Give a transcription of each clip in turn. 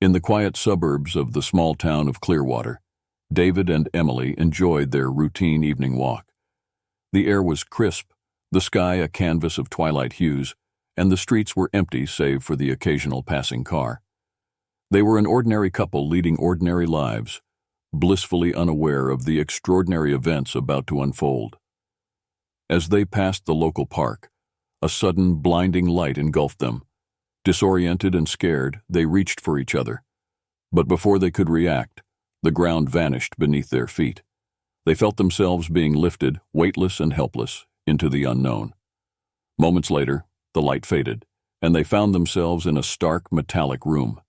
In the quiet suburbs of the small town of Clearwater, David and Emily enjoyed their routine evening walk. The air was crisp, the sky a canvas of twilight hues, and the streets were empty save for the occasional passing car. They were an ordinary couple leading ordinary lives, blissfully unaware of the extraordinary events about to unfold. As they passed the local park, a sudden blinding light engulfed them. Disoriented and scared, they reached for each other. But before they could react, the ground vanished beneath their feet. They felt themselves being lifted, weightless and helpless, into the unknown. Moments later, the light faded, and they found themselves in a stark, metallic room.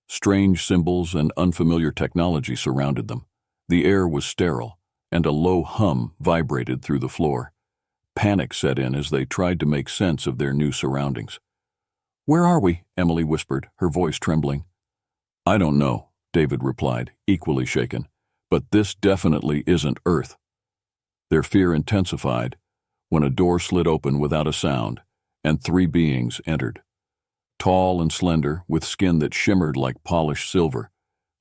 Strange symbols and unfamiliar technology surrounded them. The air was sterile, and a low hum vibrated through the floor. Panic set in as they tried to make sense of their new surroundings. "Where are we?" Emily whispered, her voice trembling. "I don't know," David replied, equally shaken, "but this definitely isn't Earth." Their fear intensified when a door slid open without a sound, and three beings entered. Tall and slender, with skin that shimmered like polished silver,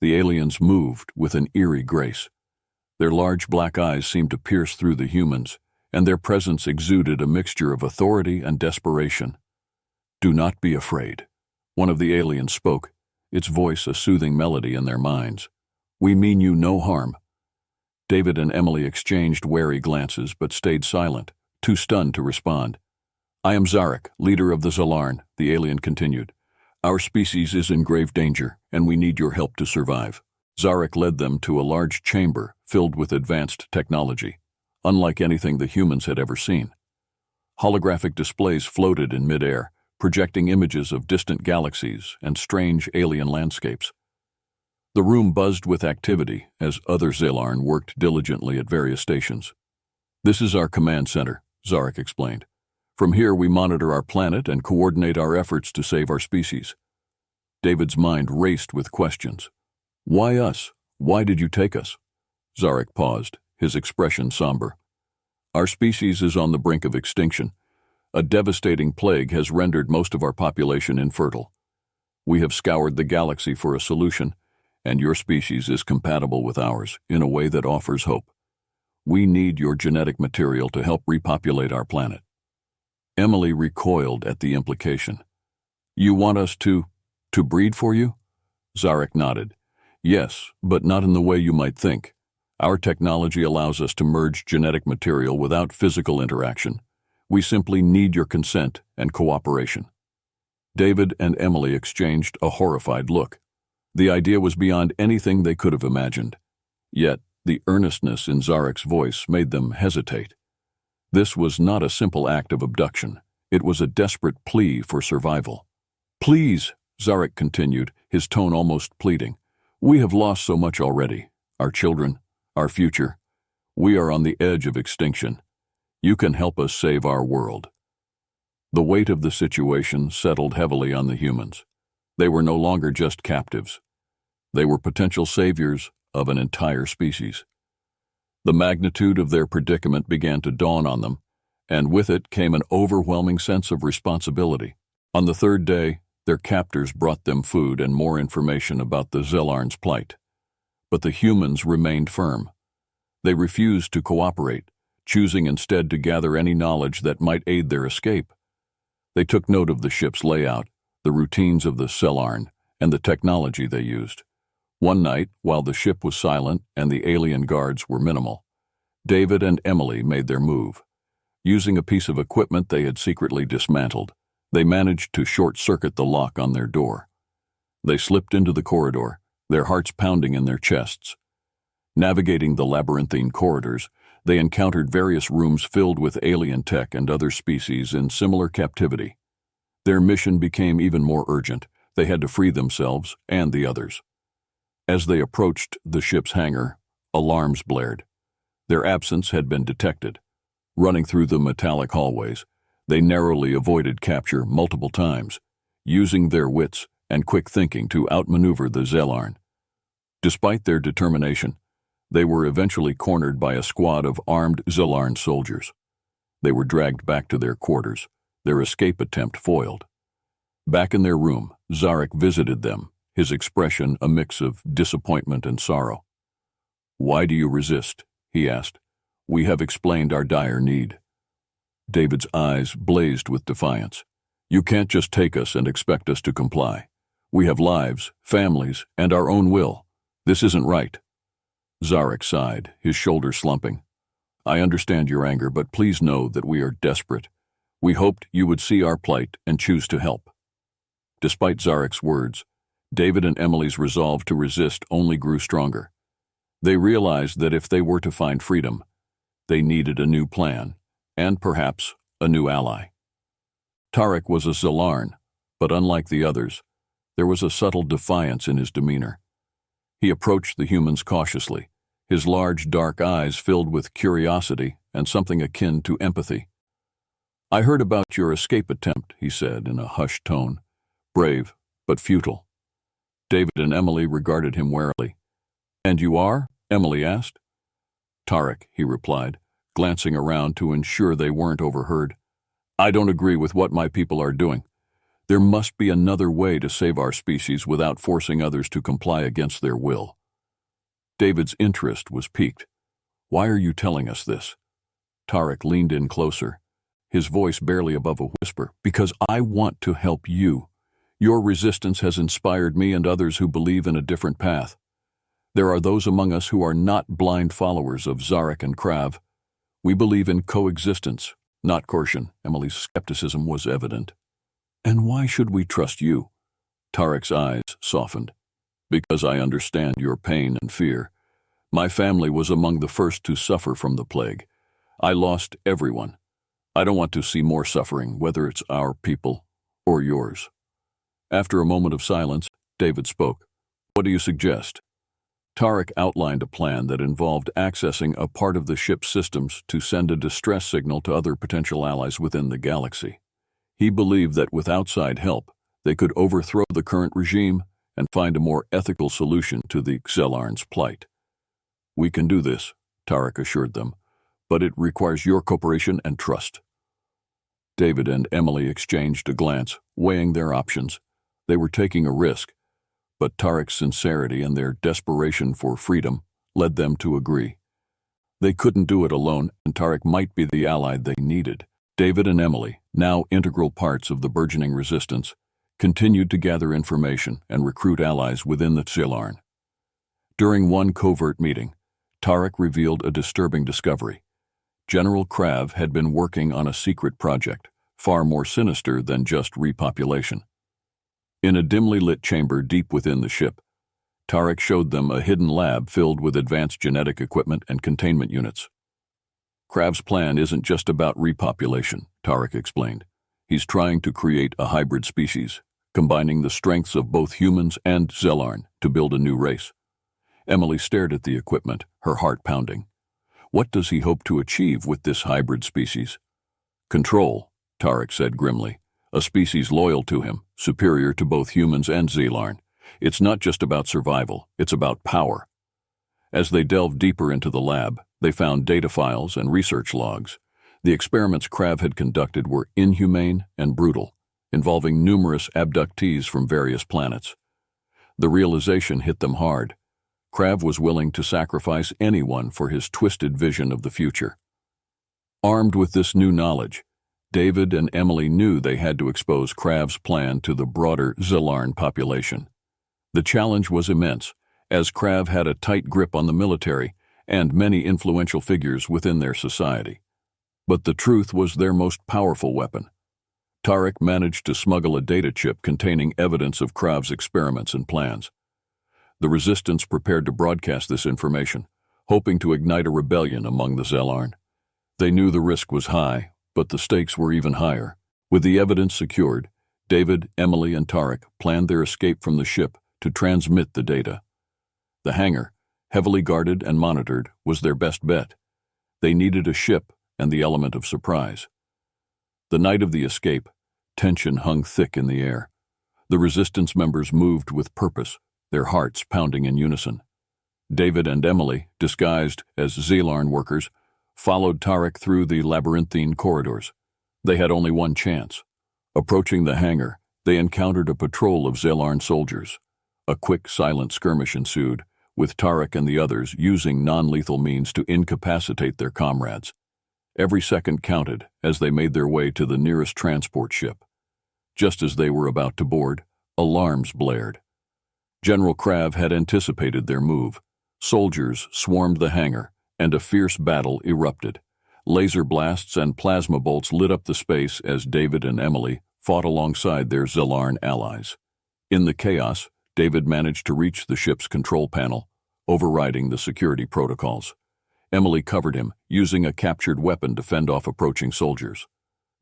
the aliens moved with an eerie grace. Their large black eyes seemed to pierce through the humans, and their presence exuded a mixture of authority and desperation. "Do not be afraid," one of the aliens spoke, its voice a soothing melody in their minds. "We mean you no harm." David and Emily exchanged wary glances but stayed silent, too stunned to respond. "I am Zarek, leader of the Zalarn," the alien continued. "Our species is in grave danger, and we need your help to survive." Zarek led them to a large chamber filled with advanced technology, unlike anything the humans had ever seen. Holographic displays floated in midair, projecting images of distant galaxies and strange alien landscapes. The room buzzed with activity as other Zalarn worked diligently at various stations. "This is our command center," Zarek explained. "From here we monitor our planet and coordinate our efforts to save our species." David's mind raced with questions. "Why us? Why did you take us?" Zarek paused, his expression somber. "Our species is on the brink of extinction. A devastating plague has rendered most of our population infertile. We have scoured the galaxy for a solution, and your species is compatible with ours in a way that offers hope. We need your genetic material to help repopulate our planet." Emily recoiled at the implication. "You want us to breed for you?" Zarek nodded. "Yes, but not in the way you might think. Our technology allows us to merge genetic material without physical interaction. We simply need your consent and cooperation." David and Emily exchanged a horrified look. The idea was beyond anything they could have imagined. Yet, the earnestness in Zarek's voice made them hesitate. This was not a simple act of abduction. It was a desperate plea for survival. "Please," Zarek continued, his tone almost pleading. "We have lost so much already. Our children, our future. We are on the edge of extinction. You can help us save our world." The weight of the situation settled heavily on the humans. They were no longer just captives. They were potential saviors of an entire species. The magnitude of their predicament began to dawn on them, and with it came an overwhelming sense of responsibility. On the third day, their captors brought them food and more information about the Zalarn's plight. But the humans remained firm. They refused to cooperate, choosing instead to gather any knowledge that might aid their escape. They took note of the ship's layout, the routines of the Zalarn, and the technology they used. One night, while the ship was silent and the alien guards were minimal, David and Emily made their move. Using a piece of equipment they had secretly dismantled, they managed to short-circuit the lock on their door. They slipped into the corridor, their hearts pounding in their chests. Navigating the labyrinthine corridors, they encountered various rooms filled with alien tech and other species in similar captivity. Their mission became even more urgent. They had to free themselves and the others. As they approached the ship's hangar, alarms blared. Their absence had been detected. Running through the metallic hallways, they narrowly avoided capture multiple times, using their wits and quick thinking to outmaneuver the Zalarn. Despite their determination, they were eventually cornered by a squad of armed Zalarn soldiers. They were dragged back to their quarters, their escape attempt foiled. Back in their room, Zarek visited them, his expression a mix of disappointment and sorrow. "Why do you resist?" he asked. "We have explained our dire need." David's eyes blazed with defiance. "You can't just take us and expect us to comply. We have lives, families, and our own will. This isn't right." Zarek sighed, his shoulders slumping. "I understand your anger, but please know that we are desperate. We hoped you would see our plight and choose to help." Despite Zarek's words, David and Emily's resolve to resist only grew stronger. They realized that if they were to find freedom, they needed a new plan, and perhaps a new ally. Tarek was a Zilarn, but unlike the others, there was a subtle defiance in his demeanor. He approached the humans cautiously, his large dark eyes filled with curiosity and something akin to empathy. "I heard about your escape attempt," he said in a hushed tone. "Brave, but futile." David and Emily regarded him warily. "And you are?" Emily asked. "Tarek," he replied, glancing around to ensure they weren't overheard. "I don't agree with what my people are doing. There must be another way to save our species without forcing others to comply against their will." David's interest was piqued. "Why are you telling us this?" Tarek leaned in closer, his voice barely above a whisper. "Because I want to help you. Your resistance has inspired me and others who believe in a different path. There are those among us who are not blind followers of Zarek and Krav. We believe in coexistence, not coercion." Emily's skepticism was evident. "And why should we trust you?" Tarek's eyes softened. "Because I understand your pain and fear. My family was among the first to suffer from the plague. I lost everyone. I don't want to see more suffering, whether it's our people or yours." After a moment of silence, David spoke. "What do you suggest?" Tarek outlined a plan that involved accessing a part of the ship's systems to send a distress signal to other potential allies within the galaxy. He believed that with outside help, they could overthrow the current regime and find a more ethical solution to the Zilarn's plight. "We can do this," Tarek assured them, "but it requires your cooperation and trust." David and Emily exchanged a glance, weighing their options. They were taking a risk, but Tarek's sincerity and their desperation for freedom led them to agree. They couldn't do it alone, and Tarek might be the ally they needed. David and Emily, now integral parts of the burgeoning resistance, continued to gather information and recruit allies within the Zilarn. During one covert meeting, Tarek revealed a disturbing discovery. General Krav had been working on a secret project, far more sinister than just repopulation. In a dimly lit chamber deep within the ship, Tarek showed them a hidden lab filled with advanced genetic equipment and containment units. "Krav's plan isn't just about repopulation," Tarek explained. "He's trying to create a hybrid species, combining the strengths of both humans and Zilarn to build a new race." Emily stared at the equipment, her heart pounding. "What does he hope to achieve with this hybrid species?" "Control," Tarek said grimly. "A species loyal to him, superior to both humans and Zilarn. It's not just about survival, it's about power." As they delved deeper into the lab, they found data files and research logs. The experiments Krav had conducted were inhumane and brutal, involving numerous abductees from various planets. The realization hit them hard. Krav was willing to sacrifice anyone for his twisted vision of the future. Armed with this new knowledge, David and Emily knew they had to expose Krav's plan to the broader Zilarn population. The challenge was immense, as Krav had a tight grip on the military and many influential figures within their society. But the truth was their most powerful weapon. Tarek managed to smuggle a data chip containing evidence of Krav's experiments and plans. The resistance prepared to broadcast this information, hoping to ignite a rebellion among the Zilarn. They knew the risk was high, but the stakes were even higher. With the evidence secured, David, Emily, and Tarek planned their escape from the ship to transmit the data. The hangar, heavily guarded and monitored, was their best bet. They needed a ship and the element of surprise. The night of the escape, tension hung thick in the air. The resistance members moved with purpose, their hearts pounding in unison. David and Emily, disguised as Zilarn workers, followed Tarek through the labyrinthine corridors. They had only one chance. Approaching the hangar, they encountered a patrol of Zilarn soldiers. A quick, silent skirmish ensued, with Tarek and the others using non-lethal means to incapacitate their comrades. Every second counted as they made their way to the nearest transport ship. Just as they were about to board, alarms blared. General Krav had anticipated their move. Soldiers swarmed the hangar, and a fierce battle erupted. Laser blasts and plasma bolts lit up the space as David and Emily fought alongside their Zellarn allies. In the chaos, David managed to reach the ship's control panel, overriding the security protocols. Emily covered him, using a captured weapon to fend off approaching soldiers.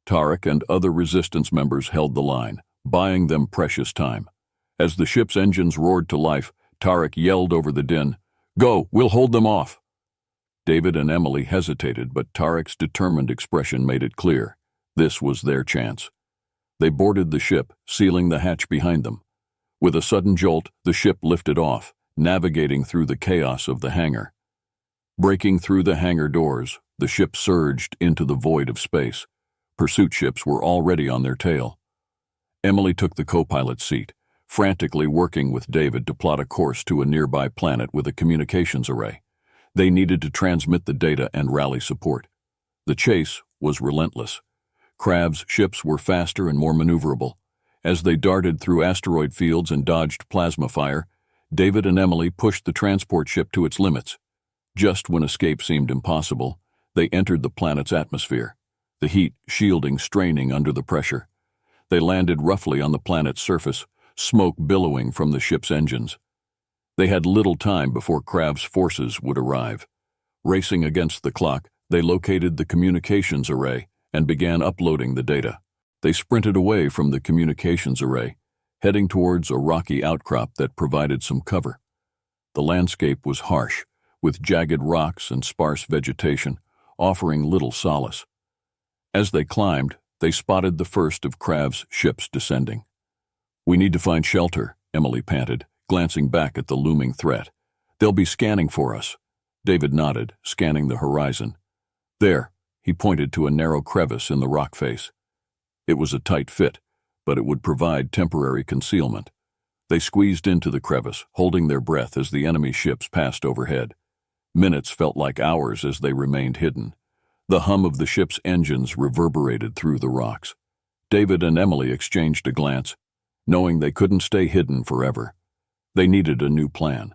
Tarek and other resistance members held the line, buying them precious time. As the ship's engines roared to life, Tarek yelled over the din, "Go, we'll hold them off." David and Emily hesitated, but Tarek's determined expression made it clear. This was their chance. They boarded the ship, sealing the hatch behind them. With a sudden jolt, the ship lifted off, navigating through the chaos of the hangar. Breaking through the hangar doors, the ship surged into the void of space. Pursuit ships were already on their tail. Emily took the co-pilot's seat, frantically working with David to plot a course to a nearby planet with a communications array. They needed to transmit the data and rally support. The chase was relentless. Krav's ships were faster and more maneuverable. As they darted through asteroid fields and dodged plasma fire, David and Emily pushed the transport ship to its limits. Just when escape seemed impossible, they entered the planet's atmosphere, the heat shielding straining under the pressure. They landed roughly on the planet's surface, smoke billowing from the ship's engines. They had little time before Krav's forces would arrive. Racing against the clock, they located the communications array and began uploading the data. They sprinted away from the communications array, heading towards a rocky outcrop that provided some cover. The landscape was harsh, with jagged rocks and sparse vegetation, offering little solace. As they climbed, they spotted the first of Krav's ships descending. "We need to find shelter," Emily panted, glancing back at the looming threat. "They'll be scanning for us." David nodded, scanning the horizon. "There," he pointed to a narrow crevice in the rock face. It was a tight fit, but it would provide temporary concealment. They squeezed into the crevice, holding their breath as the enemy ships passed overhead. Minutes felt like hours as they remained hidden. The hum of the ship's engines reverberated through the rocks. David and Emily exchanged a glance, knowing they couldn't stay hidden forever. They needed a new plan.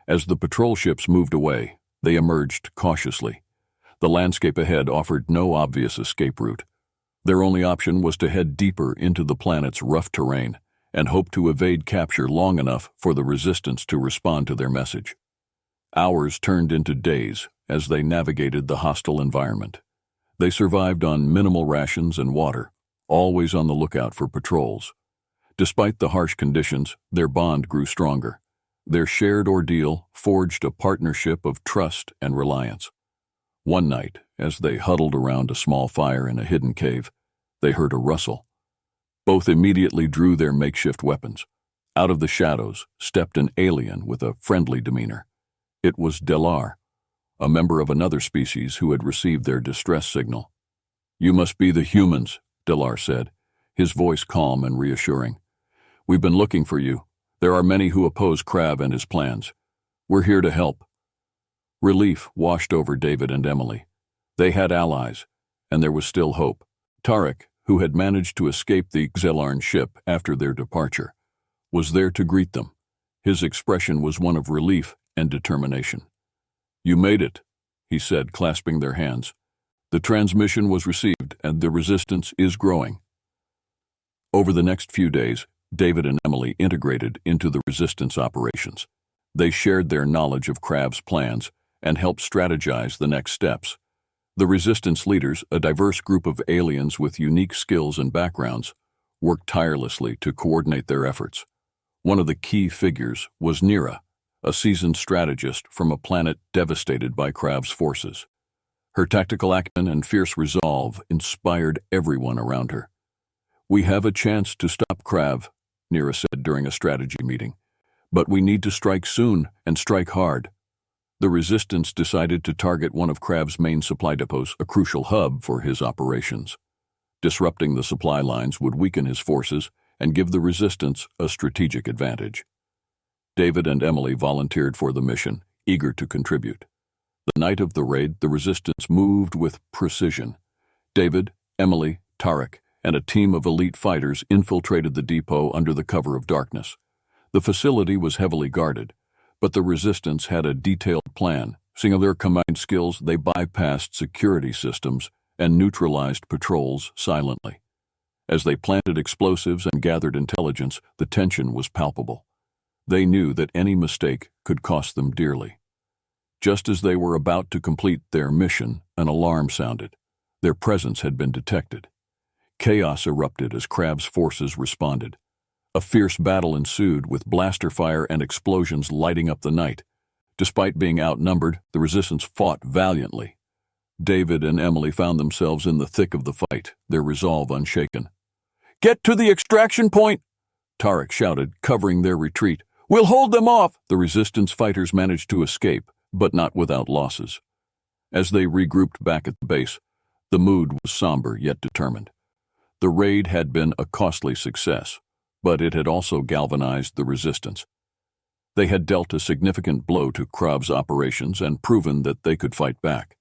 As the patrol ships moved away, they emerged cautiously. The landscape ahead offered no obvious escape route. Their only option was to head deeper into the planet's rough terrain and hope to evade capture long enough for the resistance to respond to their message. Hours turned into days as they navigated the hostile environment. They survived on minimal rations and water, always on the lookout for patrols. Despite the harsh conditions, their bond grew stronger. Their shared ordeal forged a partnership of trust and reliance. One night, as they huddled around a small fire in a hidden cave, they heard a rustle. Both immediately drew their makeshift weapons. Out of the shadows stepped an alien with a friendly demeanor. It was Delar, a member of another species who had received their distress signal. "You must be the humans," Delar said, his voice calm and reassuring. "We've been looking for you. There are many who oppose Krav and his plans. We're here to help." Relief washed over David and Emily. They had allies, and there was still hope. Tarek, who had managed to escape the Zellarn ship after their departure, was there to greet them. His expression was one of relief and determination. "You made it," he said, clasping their hands. "The transmission was received, and the resistance is growing." Over the next few days, David and Emily integrated into the resistance operations. They shared their knowledge of Krav's plans and helped strategize the next steps. The resistance leaders, a diverse group of aliens with unique skills and backgrounds, worked tirelessly to coordinate their efforts. One of the key figures was Nira, a seasoned strategist from a planet devastated by Krav's forces. Her tactical acumen and fierce resolve inspired everyone around her. "We have a chance to stop Krav," Nira said during a strategy meeting, "but we need to strike soon and strike hard." The resistance decided to target one of Krav's main supply depots, a crucial hub for his operations. Disrupting the supply lines would weaken his forces and give the resistance a strategic advantage. David and Emily volunteered for the mission, eager to contribute. The night of the raid, the resistance moved with precision. David, Emily, Tarek, and a team of elite fighters infiltrated the depot under the cover of darkness. The facility was heavily guarded, but the resistance had a detailed plan. Seeing their combined skills, they bypassed security systems and neutralized patrols silently. As they planted explosives and gathered intelligence, the tension was palpable. They knew that any mistake could cost them dearly. Just as they were about to complete their mission, an alarm sounded. Their presence had been detected. Chaos erupted as Crab's forces responded. A fierce battle ensued, with blaster fire and explosions lighting up the night. Despite being outnumbered, the resistance fought valiantly. David and Emily found themselves in the thick of the fight, their resolve unshaken. "Get to the extraction point!" Tarek shouted, covering their retreat. "We'll hold them off!" The resistance fighters managed to escape, but not without losses. As they regrouped back at the base, the mood was somber yet determined. The raid had been a costly success, but it had also galvanized the resistance. They had dealt a significant blow to Krav's operations and proven that they could fight back.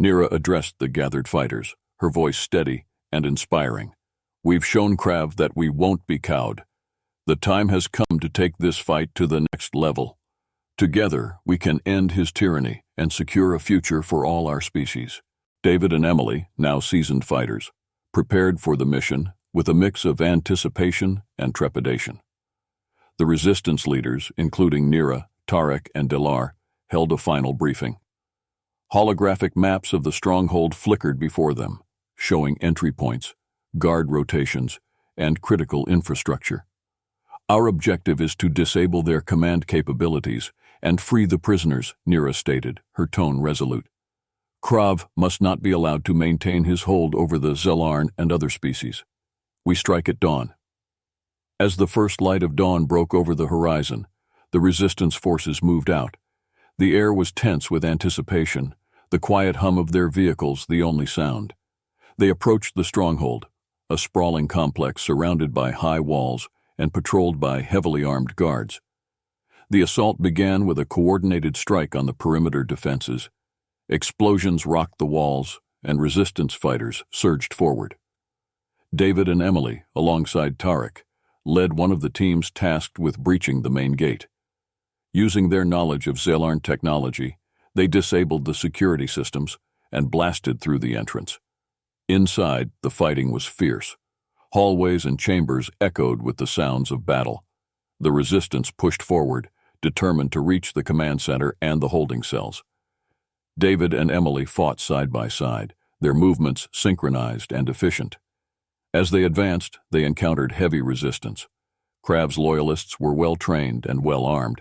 Nira addressed the gathered fighters, her voice steady and inspiring. "We've shown Krav that we won't be cowed. The time has come to take this fight to the next level. Together, we can end his tyranny and secure a future for all our species." David and Emily, now seasoned fighters, prepared for the mission with a mix of anticipation and trepidation. The resistance leaders, including Nira, Tarek, and Dilar, held a final briefing. Holographic maps of the stronghold flickered before them, showing entry points, guard rotations, and critical infrastructure. "Our objective is to disable their command capabilities and free the prisoners," Nira stated, her tone resolute. "Krav must not be allowed to maintain his hold over the Zelarn and other species. We strike at dawn." As the first light of dawn broke over the horizon, the resistance forces moved out. The air was tense with anticipation, the quiet hum of their vehicles the only sound. They approached the stronghold, a sprawling complex surrounded by high walls and patrolled by heavily armed guards. The assault began with a coordinated strike on the perimeter defenses. Explosions rocked the walls, and resistance fighters surged forward. David and Emily, alongside Tarek, led one of the teams tasked with breaching the main gate. Using their knowledge of Zelarn technology, they disabled the security systems and blasted through the entrance. Inside, the fighting was fierce. Hallways and chambers echoed with the sounds of battle. The resistance pushed forward, determined to reach the command center and the holding cells. David and Emily fought side by side, their movements synchronized and efficient. As they advanced, they encountered heavy resistance. Krav's loyalists were well-trained and well-armed,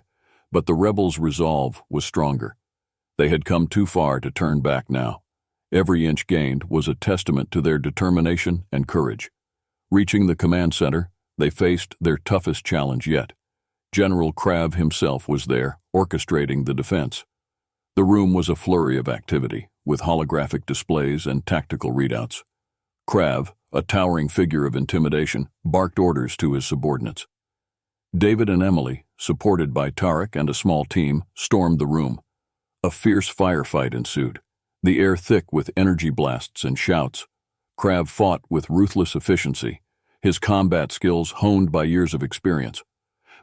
but the rebels' resolve was stronger. They had come too far to turn back now. Every inch gained was a testament to their determination and courage. Reaching the command center, they faced their toughest challenge yet. General Krav himself was there, orchestrating the defense. The room was a flurry of activity, with holographic displays and tactical readouts. Krav, a towering figure of intimidation, barked orders to his subordinates. David and Emily, supported by Tarek and a small team, stormed the room. A fierce firefight ensued, the air thick with energy blasts and shouts. Krav fought with ruthless efficiency, his combat skills honed by years of experience.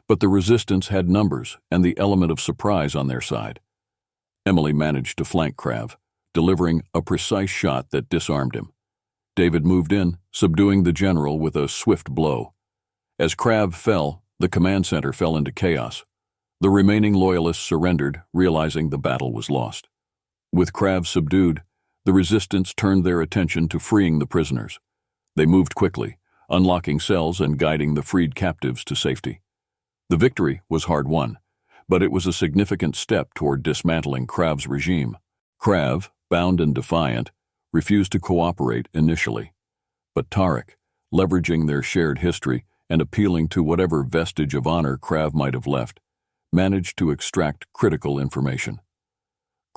But the resistance had numbers and the element of surprise on their side. Emily managed to flank Krav, delivering a precise shot that disarmed him. David moved in, subduing the general with a swift blow. As Krav fell, the command center fell into chaos. The remaining loyalists surrendered, realizing the battle was lost. With Krav subdued, the resistance turned their attention to freeing the prisoners. They moved quickly, unlocking cells and guiding the freed captives to safety. The victory was hard won, but it was a significant step toward dismantling Krav's regime. Krav, bound and defiant, refused to cooperate initially. But Tarek, leveraging their shared history and appealing to whatever vestige of honor Krav might have left, managed to extract critical information.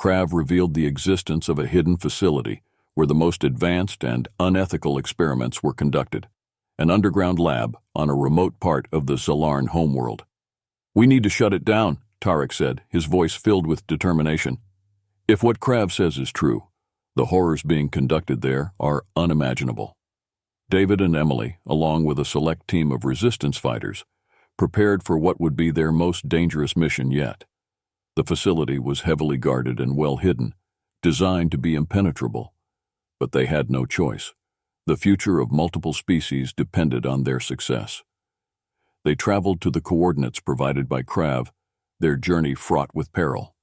Krav revealed the existence of a hidden facility where the most advanced and unethical experiments were conducted, an underground lab on a remote part of the Zelarn homeworld. "We need to shut it down," Tarek said, his voice filled with determination. If what Krav says is true, the horrors being conducted there are unimaginable. David and Emily, along with a select team of resistance fighters, prepared for what would be their most dangerous mission yet. The facility was heavily guarded and well hidden, designed to be impenetrable. But they had no choice. The future of multiple species depended on their success. They traveled to the coordinates provided by Krav, their journey fraught with peril.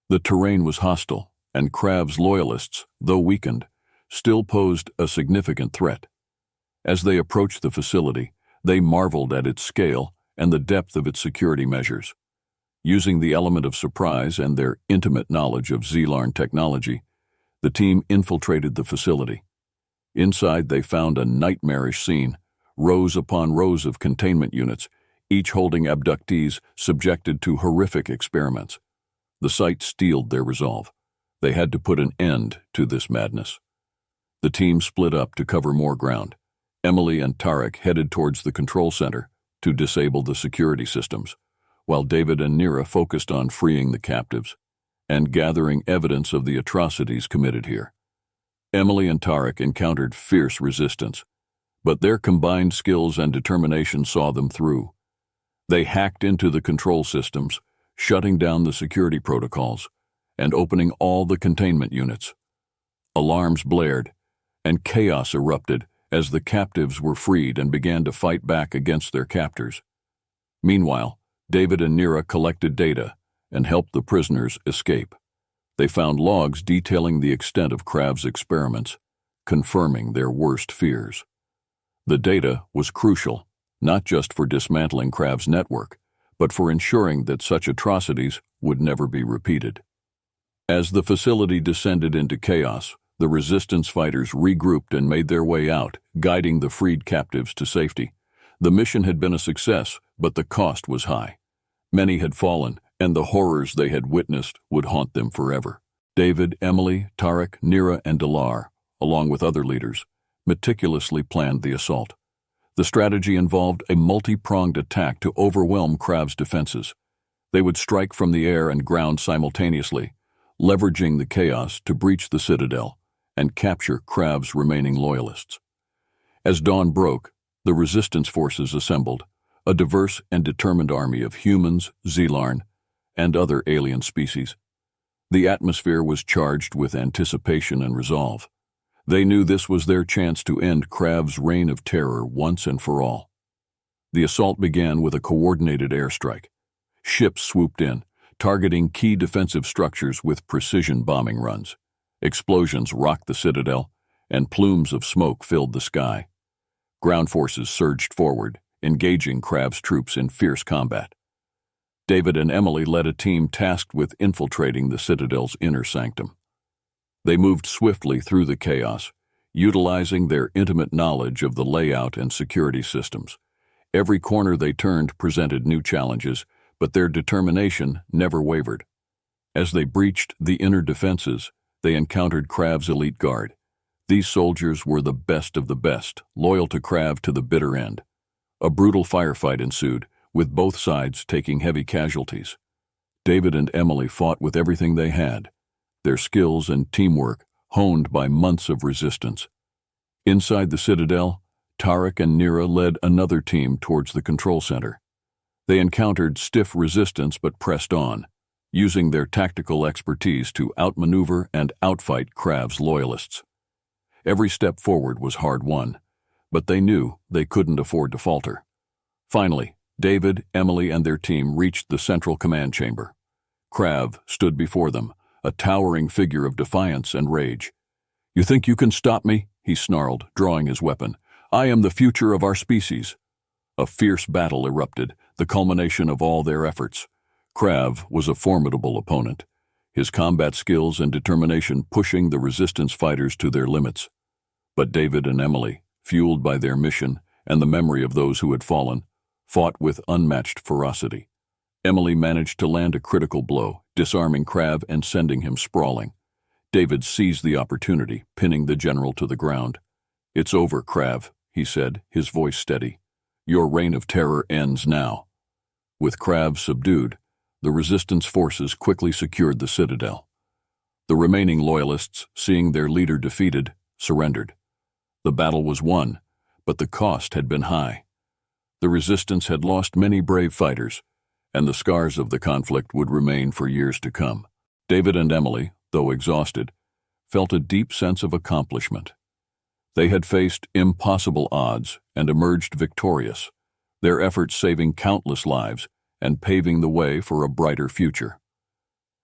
The terrain was hostile, and Krav's loyalists, though weakened, still posed a significant threat. As they approached the facility, they marveled at its scale and the depth of its security measures. Using the element of surprise and their intimate knowledge of Zelarn technology, the team infiltrated the facility. Inside, they found a nightmarish scene, rows upon rows of containment units, each holding abductees subjected to horrific experiments. The sight steeled their resolve. They had to put an end to this madness. The team split up to cover more ground. Emily and Tarek headed towards the control center to disable the security systems, while David and Nira focused on freeing the captives and gathering evidence of the atrocities committed here. Emily and Tarek encountered fierce resistance, but their combined skills and determination saw them through. They hacked into the control systems, shutting down the security protocols and opening all the containment units. Alarms blared, and chaos erupted as the captives were freed and began to fight back against their captors. Meanwhile, David and Nira collected data and helped the prisoners escape. They found logs detailing the extent of Krav's experiments, confirming their worst fears. The data was crucial, not just for dismantling Krav's network, but for ensuring that such atrocities would never be repeated. As the facility descended into chaos, the resistance fighters regrouped and made their way out, guiding the freed captives to safety. The mission had been a success, but the cost was high. Many had fallen, and the horrors they had witnessed would haunt them forever. David, Emily, Tarek, Nira, and Dalar, along with other leaders, meticulously planned the assault. The strategy involved a multi-pronged attack to overwhelm Krav's defenses. They would strike from the air and ground simultaneously, leveraging the chaos to breach the citadel and capture Krav's remaining loyalists. As dawn broke, the resistance forces assembled, a diverse and determined army of humans, Zelarn, and other alien species. The atmosphere was charged with anticipation and resolve. They knew this was their chance to end Krav's reign of terror once and for all. The assault began with a coordinated airstrike. Ships swooped in, targeting key defensive structures with precision bombing runs. Explosions rocked the citadel, and plumes of smoke filled the sky. Ground forces surged forward, engaging Krav's troops in fierce combat. David and Emily led a team tasked with infiltrating the citadel's inner sanctum. They moved swiftly through the chaos, utilizing their intimate knowledge of the layout and security systems. Every corner they turned presented new challenges, but their determination never wavered. As they breached the inner defenses, they encountered Krav's elite guard. These soldiers were the best of the best, loyal to Krav to the bitter end. A brutal firefight ensued, with both sides taking heavy casualties. David and Emily fought with everything they had, their skills and teamwork honed by months of resistance. Inside the citadel, Tarek and Nira led another team towards the control center. They encountered stiff resistance but pressed on, using their tactical expertise to outmaneuver and outfight Krav's loyalists. Every step forward was hard-won, but they knew they couldn't afford to falter. Finally, David, Emily, and their team reached the central command chamber. Krav stood before them, a towering figure of defiance and rage. "You think you can stop me?" he snarled, drawing his weapon. "I am the future of our species." A fierce battle erupted, the culmination of all their efforts. Krav was a formidable opponent, his combat skills and determination pushing the resistance fighters to their limits. But David and Emily, fueled by their mission and the memory of those who had fallen, fought with unmatched ferocity. Emily managed to land a critical blow, disarming Krav and sending him sprawling. David seized the opportunity, pinning the general to the ground. "It's over, Krav," he said, his voice steady. "Your reign of terror ends now." With Krav subdued, the resistance forces quickly secured the citadel. The remaining loyalists, seeing their leader defeated, surrendered. The battle was won, but the cost had been high. The resistance had lost many brave fighters, and the scars of the conflict would remain for years to come. David and Emily, though exhausted, felt a deep sense of accomplishment. They had faced impossible odds and emerged victorious, their efforts saving countless lives and paving the way for a brighter future.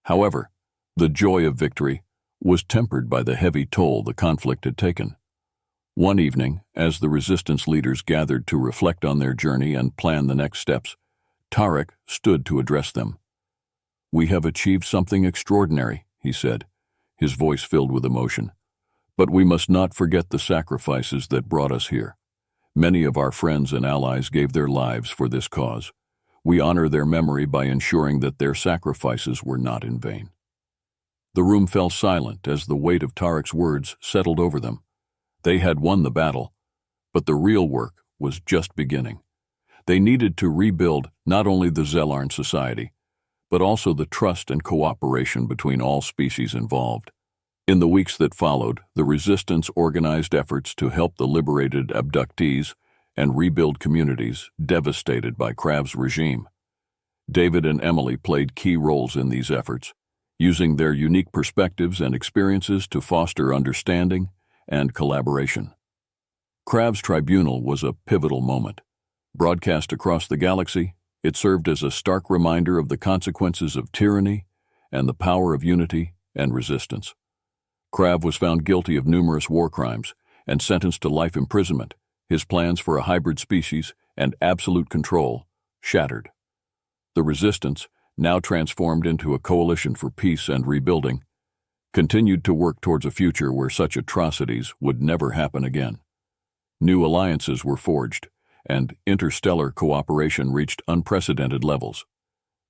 However, the joy of victory was tempered by the heavy toll the conflict had taken. One evening, as the resistance leaders gathered to reflect on their journey and plan the next steps, Tarek stood to address them. "We have achieved something extraordinary," he said, his voice filled with emotion. "But we must not forget the sacrifices that brought us here. Many of our friends and allies gave their lives for this cause. We honor their memory by ensuring that their sacrifices were not in vain." The room fell silent as the weight of Tarek's words settled over them. They had won the battle, but the real work was just beginning. They needed to rebuild not only the Zellarn society, but also the trust and cooperation between all species involved. In the weeks that followed, the resistance organized efforts to help the liberated abductees and rebuild communities devastated by Krav's regime. David and Emily played key roles in these efforts, using their unique perspectives and experiences to foster understanding and collaboration. Krav's tribunal was a pivotal moment. Broadcast across the galaxy, it served as a stark reminder of the consequences of tyranny and the power of unity and resistance. Krav was found guilty of numerous war crimes and sentenced to life imprisonment, his plans for a hybrid species and absolute control shattered. The resistance, now transformed into a coalition for peace and rebuilding, continued to work towards a future where such atrocities would never happen again. New alliances were forged, and interstellar cooperation reached unprecedented levels.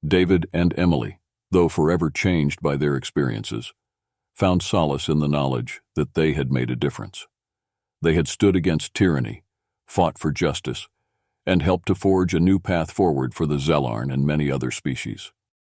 David and Emily, though forever changed by their experiences, found solace in the knowledge that they had made a difference. They had stood against tyranny, fought for justice, and helped to forge a new path forward for the Zellarn and many other species.